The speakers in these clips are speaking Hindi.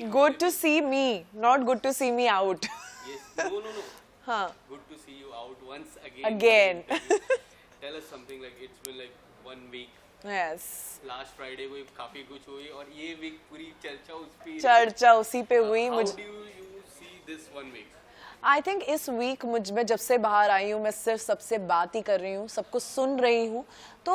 Good to see me, not good to see me out. Yes, no. हाँ. Good to see you out once again. Again. Tell us something like it's been like 1 week. Yes. Last Friday को काफी कुछ हुई और ये वीक पूरी चर्चा उस पे चर्चा उसी पे हुई. How do you see this 1 week? I think इस वीक मुझ में जब से बाहर आई हूँ मैं सिर्फ सबसे बात ही कर रही हूँ, सबको सुन रही हूँ. तो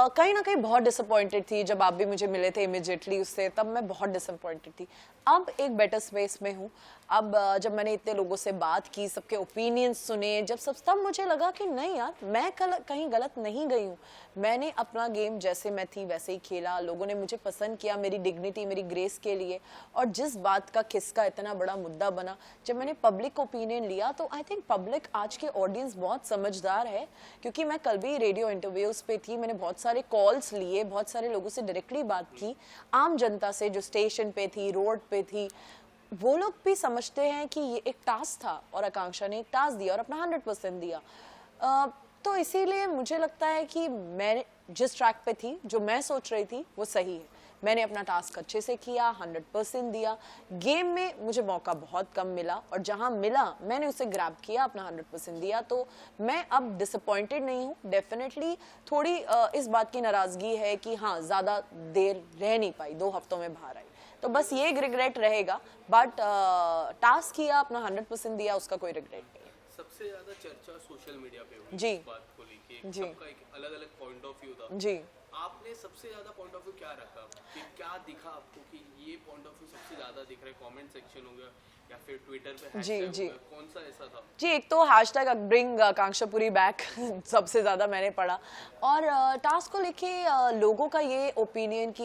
कहीं ना कहीं बहुत डिसअपॉइंटेड थी जब आप भी मुझे मिले थे इमिजिएटली उससे, तब मैं बहुत डिसअपॉइंटेड थी. अब एक बेटर स्पेस में हूँ. अब जब मैंने इतने लोगों से बात की, सबके ओपिनियंस सुने, जब सब तब मुझे लगा कि नहीं यार, मैं कहीं गलत नहीं गई हूँ. मैंने अपना गेम जैसे मैं थी वैसे ही खेला. लोगों ने मुझे पसंद किया मेरी डिग्निटी, मेरी ग्रेस के लिए. और जिस बात का किस्सा इतना बड़ा मुद्दा बना, जब मैंने पब्लिक ओपिनियन लिया, तो आई थिंक पब्लिक आज के ऑडियंस बहुत समझदार है. क्योंकि मैं कल भी रेडियो इंटरव्यूज पे थी, मैंने बहुत सारे कॉल्स लिए, बहुत सारे लोगों से डायरेक्टली बात की, आम जनता से जो स्टेशन पे थी, रोड पे थी. वो लोग भी समझते हैं कि ये एक टास्क था और आकांक्षा ने एक टास्क दिया और अपना 100% दिया. तो इसीलिए मुझे लगता है कि मैं जिस ट्रैक पे थी, जो मैं सोच रही थी वो सही है. मैंने अपना टास्क अच्छे से किया, 100% दिया. गेम में मुझे मौका बहुत कम मिला और जहां मिला मैंने उसे ग्रैब किया, अपना 100% दिया. तो मैं अब डिसअपॉइंटेड नहीं हूँ. डेफिनेटली थोड़ी इस बात की नाराजगी है कि हाँ, ज़्यादा देर रह नहीं पाई, 2 हफ्तों में बाहर आई. तो बस ये एक रिग्रेट रहेगा. बट टास्क किया, अपना 100% दिया, उसका कोई रिग्रेट नहीं. सबसे ज्यादा चर्चा सोशल मीडिया पे हुई जी. इस बात को लेके, जी. सबका एक अलग-अलग पॉइंट ऑफ व्यू था. जी. आपने सबसे ज्यादा पॉइंट ऑफ व्यू क्या रखा कि क्या दिखा आपको कि ये पॉइंट ऑफ व्यू सबसे ज्यादा दिख रहा है? कमेंट सेक्शन हो गया या फिर ट्विटर पे हैशटैग हो गया, कौन सा ऐसा था? जी, एक तो हैशटैग ब्रिंग आकांक्षापुरी बैक सबसे ज़्यादा मैंने पढ़ा. और टास्क को लेके लोगों का ये ओपिनियन कि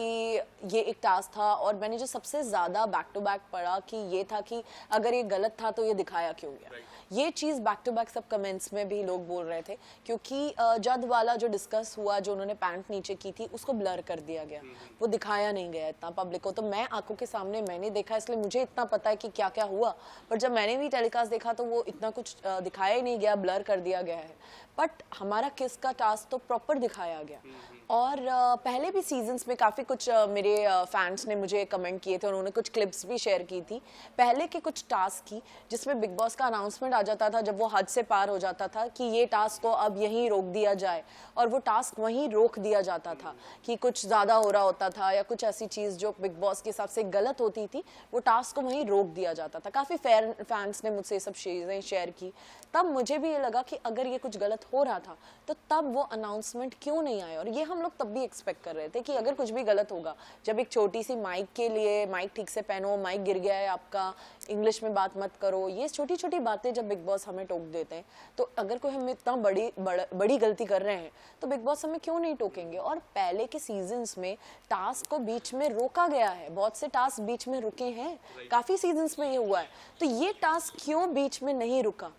ये एक टास्क था. और मैंने जो सबसे ज़्यादा बैक टू बैक पढ़ा कि ये था कि अगर ये गलत था तो ये दिखाया क्यों गया. ये चीज़ बैक टू बैक सब कमेंट्स में भी लोग बोल रहे थे. क्योंकि जद वाला जो डिस्कस हुआ, जो उन्होंने पैंट नीचे की थी, उसको ब्लर कर दिया गया, वो दिखाया नहीं गया इतना पब्लिक को. तो मैं आंखों के सामने मैंने देखा, इसलिए मुझे इतना पता है कि क्या क्या हुआ. पर जब मैंने भी टेलीकास्ट देखा तो वो इतना कुछ दिखाया ही नहीं गया, ब्लर कर दिया गया है. बट हमारा किस का टास्क तो प्रॉपर दिखाया गया. और पहले भी सीजन्स में काफ़ी कुछ मेरे फैंस ने मुझे कमेंट किए थे, उन्होंने कुछ क्लिप्स भी शेयर की थी पहले के कुछ टास्क की, जिसमें बिग बॉस का अनाउंसमेंट आ जाता था जब वो हद से पार हो जाता था कि ये टास्क को अब यहीं रोक दिया जाए. और वो टास्क वहीं रोक दिया जाता था कि कुछ ज़्यादा हो रहा होता था या कुछ ऐसी चीज़ जो बिग बॉस के हिसाब से गलत होती थी, वो टास्क को वहीं रोक दिया जाता था. काफ़ी फैंस ने मुझसे ये सब चीज़ें शेयर की. तब मुझे भी ये लगा कि अगर ये कुछ गलत हो रहा था तो तब वो अनाउंसमेंट क्यों नहीं आया. और ये हम लोग तब भी एक्सपेक्ट कर रहे थे कि अगर कुछ भी गलत होगा, जब एक छोटी सी माइक के लिए, माइक ठीक से पहनो, माइक गिर गया है आपका, इंग्लिश में बात मत करो, ये छोटी छोटी बातें जब बिग बॉस हमें टोक देते हैं, तो अगर कोई हम इतना बड़ी गलती कर रहे हैं तो बिग बॉस हमें क्यों नहीं टोकेंगे. और पहले के सीजन्स में टास्क को बीच में रोका गया है, बहुत से टास्क बीच में रुके हैं, काफ़ी सीजन्स में ये हुआ है. तो ये टास्क क्यों बीच में नहीं रुका?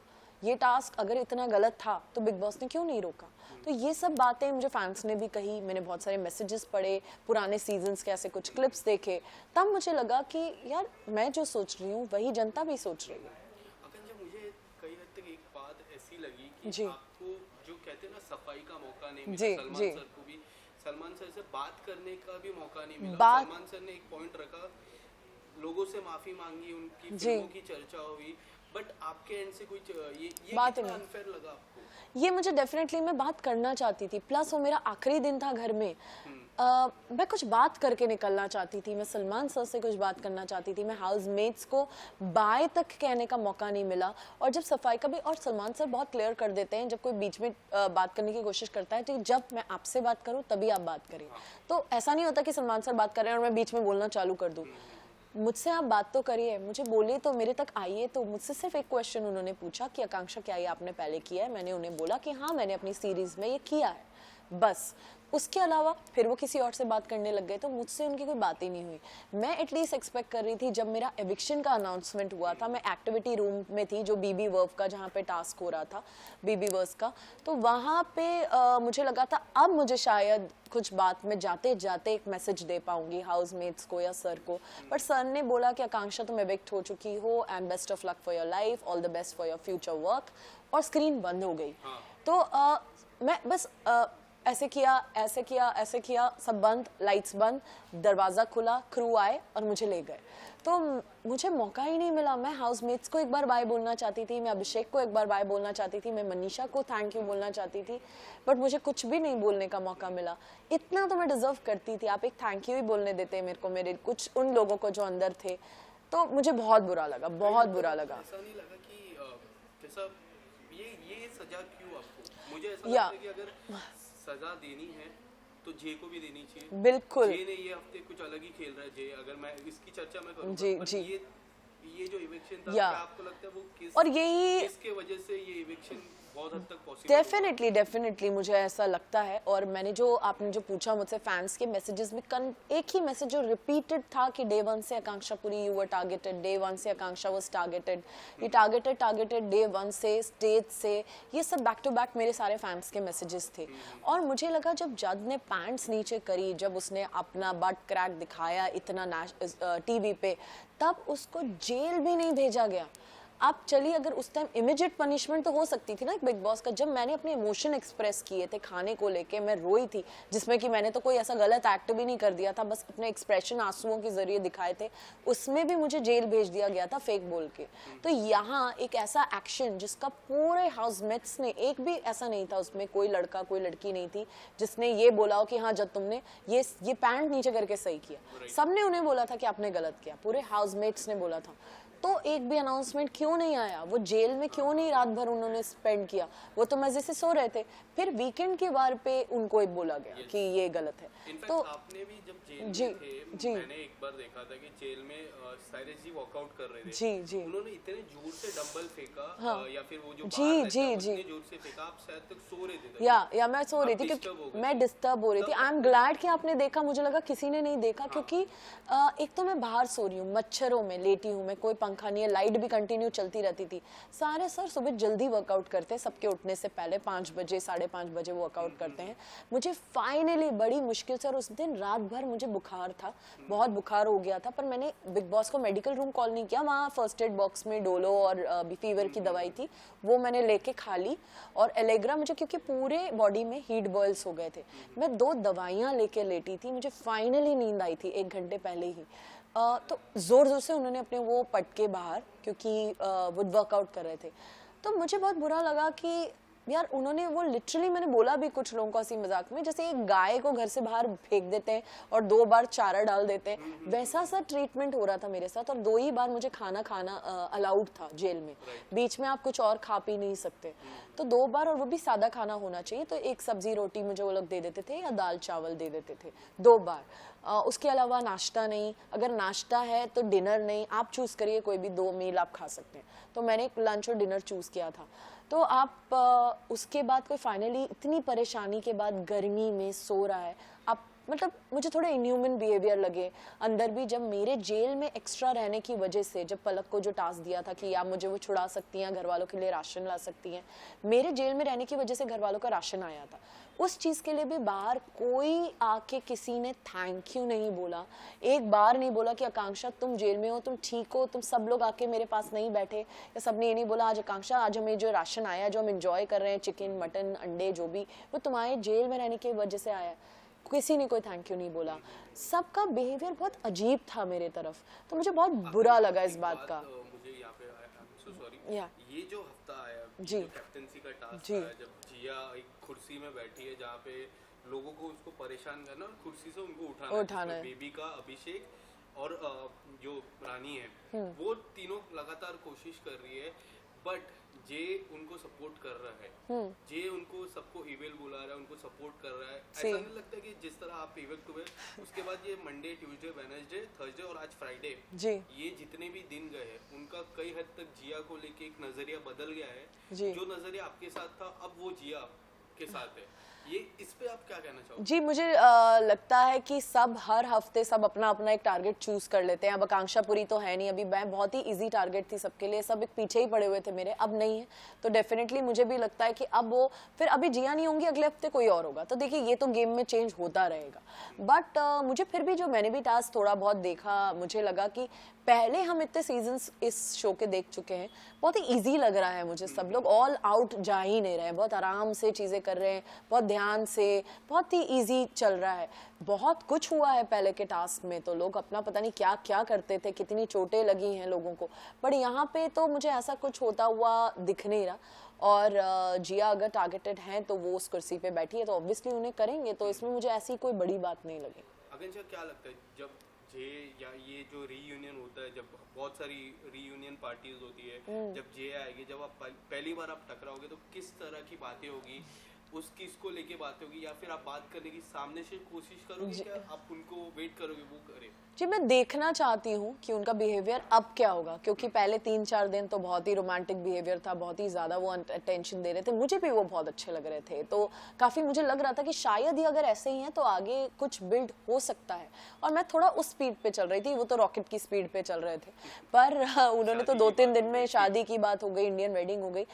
ये टास्क अगर इतना गलत था तो बिग बॉस ने क्यों नहीं रोका? तो ये सब बातें मुझे फैंस ने भी कही, मैंने बहुत सारे मैसेजेस पढ़े, पुराने सीजन्स के ऐसे कुछ क्लिप्स देखे, तब मुझे लगा कि यार मैं जो सोच रही हूँ वही जनता भी सोच रही है. आकांक्षा, मुझे कई हद तक एक बात ऐसी लगी कि जी. आपको जो कहते हैं ना सफाई का मौका नहीं जी, मिला, सलमान जी. सर को भी, सलमान सर से बात करने का भी मौका नहीं मिला. बात- सलमान सर ने एक पॉइंट रखा, लोगों से माफी मांगी, उनकी जी. फिल्मों की चर्चा हुई, बट आपके एंड से कोई ये बात कितना नहीं. अनफेयर लगा आपको? ये मुझे डेफिनेटली, मैं बात करना चाहती थी, प्लस वो मेरा आखिरी दिन था घर में. मैं कुछ बात करके निकलना चाहती थी, मैं सलमान सर से कुछ बात करना चाहती थी, मैं हाउसमेट्स को बाय तक कहने का मौका नहीं मिला. और जब सफाई का भी, और सलमान सर बहुत क्लियर कर देते हैं जब कोई बीच में बात करने की कोशिश करता है, तो जब मैं आपसे बात करूं तभी आप बात करें. तो ऐसा नहीं होता कि सलमान सर बात कर रहे हैं और मैं बीच में बोलना चालू कर दूं. मुझसे आप बात तो करिए, मुझे बोलिए, तो मेरे तक आइए. तो मुझसे सिर्फ एक क्वेश्चन उन्होंने पूछा कि आकांक्षा क्या ये आपने पहले किया है? मैंने उन्हें बोला कि हाँ, मैंने अपनी सीरीज में ये किया है, बस. उसके अलावा फिर वो किसी और से बात करने लग गए, तो मुझसे उनकी कोई बात ही नहीं हुई. मैं एटलीस्ट एक्सपेक्ट कर रही थी, जब मेरा एविक्शन का अनाउंसमेंट हुआ था, मैं एक्टिविटी रूम में थी, जो बीबी वर्व का, जहाँ पे टास्क हो रहा था बीबी वर्स का, तो वहाँ पे मुझे लगा था अब मुझे शायद कुछ बात में जाते जाते एक मैसेज दे पाऊंगी हाउसमेट्स को या सर को. बट सर ने बोला कि आकांक्षा तुम एविक्ट हो चुकी हो, and best of luck for your life, all the best for your future work. और स्क्रीन बंद हो गई. तो मैं बस ऐसे किया, ऐसे किया, ऐसे किया, सब बंद, लाइट्स बंद, दरवाज़ा खुला, क्रू आए और मुझे ले गए. तो मुझे मौका ही नहीं मिला। मैं हाउसमेट्स को एक बार बाय बोलना चाहती थी, मैं अभिषेक को एक बार बाय बोलना चाहती थी, मैं मनीषा को थैंक यू बोलना चाहती थी, बट मुझे कुछ भी नहीं बोलने का मौका मिला। इतना तो मैं डिजर्व करती थी, आप एक थैंक यू ही बोलने देते मेरे को, मेरे कुछ उन लोगों को जो अंदर थे। तो मुझे बहुत बुरा लगा, बहुत बुरा लगा। ऐसा नहीं लगा कि जैसा ये सजा क्यों आपको? मुझे ऐसा या लगता है कि अगर सजा देनी है तो जे को भी देनी चाहिए। बिल्कुल जे ने ये हफ्ते कुछ अलग ही खेल रहा है। जे, अगर मैं इसकी चर्चा मैं करूँ, जी पर जी, ये जो इविक्शन था, या क्या आपको लगता है वो और यही किसके वजह से ये इविक्शन बहुत हद तक पॉसिबल हुआ? डेफिनेटली मुझे ऐसा लगता है। और मैंने जो आपने जो पूछा मुझसे फैंस के मैसेजेस में, एक ही मैसेज जो रिपीटेड था कि डे 1 से Akanksha Puri you were targeted, day 1 से आकांक्षा वाज टारगेटेड, ये टारगेटेड डे 1 से, स्टेज से, ये सब बैक टू बैक मेरे सारे फैंस के मैसेजेस थे। और मुझे लगा जब जज ने पैंट्स नीचे करी, जब उसने अपना बट क्रैक दिखाया इतना टीवी पे, तब उसको जेल भी नहीं भेजा गया। आप चलिए, अगर उस टाइम इमीडिएट पनिशमेंट तो हो सकती थी ना बिग बॉस का। जब मैंने अपने इमोशन एक्सप्रेस किए थे खाने को लेके, मैं रोई थी, जिसमें कि मैंने तो कोई ऐसा गलत एक्ट भी नहीं कर दिया था, बस अपने एक्सप्रेशन आंसुओं के जरिए दिखाए थे, उसमें भी मुझे जेल भेज दिया गया था फेक बोल के। तो यहाँ एक ऐसा एक्शन जिसका पूरे हाउसमेट्स ने, एक भी ऐसा नहीं था उसमें, कोई लड़का कोई लड़की नहीं थी जिसने ये बोला हो कि हाँ जब तुमने ये पैंट नीचे करके सही किया। सबने उन्हें बोला था कि आपने गलत किया, पूरे हाउसमेट्स ने बोला था। तो एक भी अनाउंसमेंट क्यों नहीं आया? वो जेल में क्यों नहीं रात भर उन्होंने स्पेंड किया? वो तो मजे से सो रहे थे। फिर वीकेंड के वार पे उनको एक बोला गया कि ये गलत है। तो आपने भी जब जेल में थे, मैंने एक बार देखा था कि जेल में साइरस जी वॉकआउट कर रहे थे। जी उन्होंने इतने जोर से डंबल फेंका, या फिर वो जो जी बाहर जी रहता है, जी उतने जोर से फेंका, आप शायद तक सो रहे थे। या मैं सो रही थी क्योंकि मैं डिस्टर्ब हो रही थी। आई एम ग्लैड कि आपने देखा, मुझे लगा किसी ने नहीं देखा, क्योंकि एक तो मैं बाहर सो रही हूँ, मच्छरों में लेटी हूँ मैं, कोई पंखा नहीं है, लाइट भी कंटिन्यू चलती रहती थी। सारे सर सुबह जल्दी वर्कआउट करते हैं, सबके उठने से पहले 5 बजे 5:30 बजे वर्कआउट करते हैं। मुझे फाइनली बड़ी मुश्किल से, और उस दिन रात भर मुझे बुखार था, बहुत बुखार हो गया था, पर मैंने बिग बॉस को मेडिकल रूम कॉल नहीं किया, वहाँ फर्स्ट एड बॉक्स में डोलो और फीवर की दवाई थी, वो मैंने लेके खा ली। और एलेग्रा, मुझे क्योंकि पूरे बॉडी में हीट बॉयल्स हो गए थे, मैं 2 दवाइयाँ लेके लेटी थी, मुझे फाइनली नींद आई थी 1 घंटे पहले ही। तो जोर जोर से उन्होंने अपने वो पटके बाहर, क्योंकि वो वर्कआउट कर रहे थे। तो मुझे बहुत बुरा लगा कि यार उन्होंने वो लिटरली, मैंने बोला भी कुछ लोगों को हंसी मजाक में, जैसे एक गाय को घर से बाहर फेंक देते हैं और 2 बार चारा डाल देते हैं, वैसा सा ट्रीटमेंट हो रहा था मेरे साथ। और 2 ही बार मुझे खाना अलाउड था जेल में, बीच में आप कुछ और खा पी नहीं सकते। तो 2 बार, और वो भी सादा खाना होना चाहिए, तो एक सब्जी रोटी मुझे वो लोग दे देते थे, या दाल चावल दे देते थे 2 बार। उसके अलावा नाश्ता नहीं, अगर नाश्ता है तो डिनर नहीं, आप चूज करिए, कोई भी 2 मील आप खा सकते हैं। तो मैंने लंच और डिनर चूज किया था। तो आप उसके बाद कोई फाइनली इतनी परेशानी के बाद गर्मी में सो रहा है, आप मतलब मुझे थोड़े इनह्यूमन बिहेवियर लगे अंदर भी। जब मेरे जेल में एक्स्ट्रा रहने की वजह से, जब पलक को जो टास्क दिया था कि आप मुझे वो छुड़ा सकती हैं, घर वालों के लिए राशन ला सकती हैं, मेरे जेल में रहने की वजह से घर वालों का राशन आया था, उस चीज के लिए भी बाहर कोई आके किसी ने थैंक यू नहीं बोला, एक बार नहीं बोला कि आकांक्षा तुम जेल में हो, तुम ठीक हो, तुम सब लोग आके मेरे पास नहीं बैठे, या सबने ये नहीं बोला आज आकांक्षा आज हमें जो राशन आया, जो हम एंजॉय कर रहे हैं, चिकन मटन अंडे जो भी, वो तुम्हारे जेल में रहने की वजह से आया। किसी ने कोई थैंक यू नहीं बोला। सबका बिहेवियर बहुत अजीब था मेरे तरफ, तो मुझे बहुत बुरा लगा इस बात का। मुझे यहाँ पे सो सॉरी, ये जो हफ्ता आया जी, जो कैप्टेंसी का टास्क आया, जब जिया एक कुर्सी में बैठी है जहाँ पे लोगों को उसको परेशान करना और कुर्सी से उनको उठाना है, बेबी का, अभिषेक और जो रानी है, वो तीनों लगातार कोशिश कर रही है, बट जे उनको सपोर्ट कर रहा है, जे उनको सबको इवेल बुला रहा है, उनको सपोर्ट कर रहा है। ऐसा नहीं लगता कि जिस तरह आप इवेक्ट हुए, उसके बाद ये मंडे, ट्यूसडे, वेडनेसडे, थर्सडे और आज फ्राइडे, ये जितने भी दिन गए हैं, उनका कई हद तक जिया को लेके एक नजरिया बदल गया है। जो नजरिया आपके साथ था, अब वो जिया के साथ है। ये इस पे आप क्या कहना चाहोगे? जी, मुझे लगता है कि सब हर हफ्ते सब अपना अपना एक टारगेट चूज कर लेते हैं। अब आकांक्षा पुरी तो है नहीं, अभी मैं बहुत ही इजी टारगेट थी सबके लिए, सब एक पीछे ही पड़े हुए थे मेरे, अब नहीं है। तो डेफिनेटली मुझे भी लगता है कि अब वो फिर अभी जिया नहीं होंगी, अगले हफ्ते कोई और होगा। तो देखिए ये तो गेम में चेंज होता रहेगा, बट मुझे फिर भी जो मैंने भी टास्क थोड़ा बहुत देखा, मुझे लगा कि पहले हम इतने सीजन्स इस शो के देख चुके हैं, बहुत ही इजी लग रहा है मुझे। सब लोग ऑल आउट जा ही नहीं रहे हैं, बहुत आराम से चीज़ें कर रहे हैं, बहुत ध्यान से, बहुत ही इजी चल रहा है। बहुत कुछ हुआ है पहले के टास्क में, तो लोग अपना पता नहीं क्या क्या करते थे, कितनी चोटें लगी हैं लोगों को, बट यहाँ पे तो मुझे ऐसा कुछ होता हुआ दिख नहीं रहा। और जिया अगर टारगेटेड हैं तो वो उस कुर्सी पे बैठी है तो ऑब्वियसली उन्हें करेंगे, तो इसमें मुझे ऐसी कोई बड़ी बात नहीं लगी। आकांक्षा, क्या लगता है जब जे या ये जो रीयूनियन होता है, जब बहुत सारी रीयूनियन पार्टीज होती है, जब जे आएगी, जब आप पहली बार आप टकराओगे तो किस तरह की बातें होगी, उस किस को लेके बातें होगी, या फिर आप बात करने की सामने से कोशिश करोगे, क्या आप उनको वेट करोगे वो करे? जी, मैं देखना चाहती हूँ कि उनका बिहेवियर अब क्या होगा, क्योंकि पहले 3-4 दिन तो बहुत ही रोमांटिक बिहेवियर था, बहुत ही ज़्यादा वो अटेंशन दे रहे थे, मुझे भी वो बहुत अच्छे लग रहे थे, तो काफ़ी मुझे लग रहा था कि शायद ही अगर ऐसे ही हैं तो आगे कुछ बिल्ड हो सकता है। और मैं थोड़ा उस स्पीड पे चल रही थी, वो तो रॉकेट की स्पीड पे चल रहे थे, पर उन्होंने तो 2-3 दिन में शादी की बात हो गई, इंडियन वेडिंग हो गई।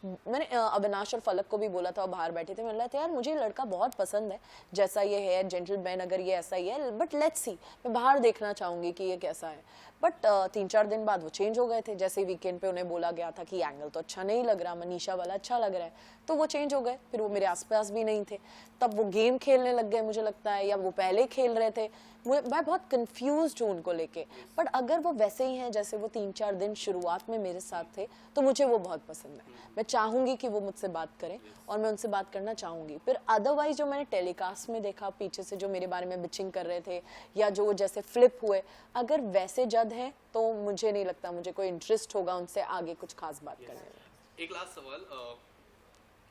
मैंने अविनाश और फलक को भी बोला था, बाहर बैठे थे, मैंने कहा यार मुझे लड़का बहुत पसंद है, जैसा ये है जेंटलमैन, अगर ये ऐसा ही है, बट लेट्स सी, मैं बाहर देखना चाहूंगी कि ये कैसा है। बट 3-4 दिन बाद वो चेंज हो गए थे, जैसे वीकेंड पे उन्हें बोला गया था कि एंगल तो अच्छा नहीं लग रहा, मनीषा वाला अच्छा लग रहा है, तो वो चेंज हो गए, फिर वो मेरे आसपास भी नहीं थे, तब वो गेम खेलने लग गए मुझे लगता है, या वो पहले खेल रहे थे, मैं बहुत कंफ्यूज्ड हूँ उनको लेके। बट अगर वो वैसे ही हैं जैसे वो 3-4 दिन शुरुआत में मेरे साथ थे, तो मुझे वो बहुत पसंद है। मैं चाहूंगी कि वो मुझसे बात करें और मैं उनसे बात करना चाहूंगी। फिर अदरवाइज जो मैंने टेलीकास्ट में देखा पीछे से, जो मेरे बारे में बिचिंग कर रहे थे या जो जैसे फ्लिप हुए, अगर वैसे जद हैं तो मुझे नहीं लगता मुझे कोई इंटरेस्ट होगा उनसे आगे कुछ खास बात करने में। एक लास्ट सवाल,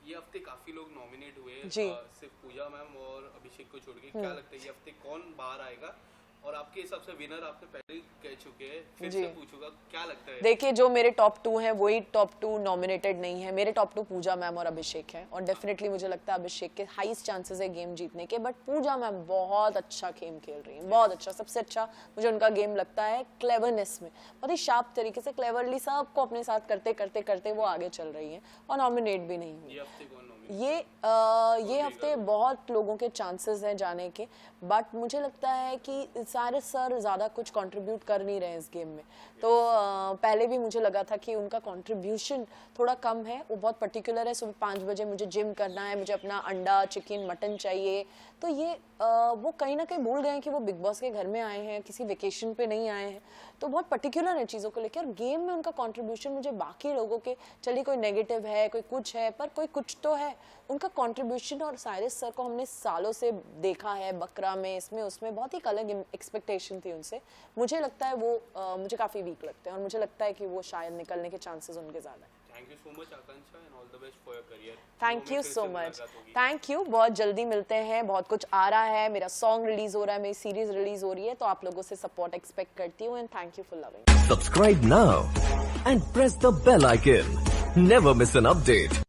ये हफ्ते काफी लोग नॉमिनेट हुए, सिर्फ पूजा मैम और अभिषेक को छोड़ के, क्या लगता है ये हफ्ते कौन बाहर आएगा? और आपके हिसाब से विनर आपने पहले ही कह चुके हैं, फिर से पूछूंगा, क्या लगता है? देखिए, जो मेरे टॉप 2 हैं वही टॉप 2 नॉमिनेटेड नहीं है। मेरे टॉप 2 पूजा मैम और अभिषेक हैं, और डेफिनेटली मुझे लगता है अभिषेक के हाईएस्ट चांसेस है गेम जीतने के, बट पूजा मैम बहुत अच्छा गेम खेल रही हैं, बहुत अच्छा, सबसे अच्छा मुझे उनका गेम लगता है क्लेवरनेस में, बहुत ही शार्प तरीके से क्लेवरली सबको अपने साथ करते करते करते वो आगे चल रही हैं और नॉमिनेट भी नहीं हुई। ये हफ्ते बहुत लोगों के चांसेस हैं जाने के, बट मुझे लगता है कि सारे सर ज़्यादा कुछ कंट्रीब्यूट कर नहीं रहे हैं इस गेम में। तो पहले भी मुझे लगा था कि उनका कंट्रीब्यूशन थोड़ा कम है, वो बहुत पर्टिकुलर है, सुबह 5 बजे मुझे जिम करना है, मुझे अपना अंडा चिकन मटन चाहिए, तो ये वो कहीं ना कहीं भूल गए हैं कि वो बिग बॉस के घर में आए हैं, किसी वेकेशन पे नहीं आए हैं, तो बहुत पर्टिकुलर है चीज़ों को लेकर। और गेम में उनका कंट्रीब्यूशन मुझे बाकी लोगों के, चलिए कोई नेगेटिव है, कोई कुछ है, पर कोई कुछ तो है उनका कंट्रीब्यूशन। और साइरस सर को हमने सालों से देखा है, बकरा में, इसमें उसमें, बहुत ही अलग एक्सपेक्टेशन थी उनसे। मुझे लगता है वो मुझे काफ़ी वीक लगते हैं और मुझे लगता है कि वो शायद निकलने के चांसेस उनके ज़्यादा हैं। Thank you so much Akanksha, and all the best for your career. Thank you so much, thank you, बहुत जल्दी मिलते हैं, बहुत कुछ आ रहा है, मेरा सॉन्ग रिलीज हो रहा है, मेरी सीरीज रिलीज हो रही है, तो आप लोगों से सपोर्ट एक्सपेक्ट करती हूँ, and thank you for loving. Subscribe now and press the bell icon. Never miss an update.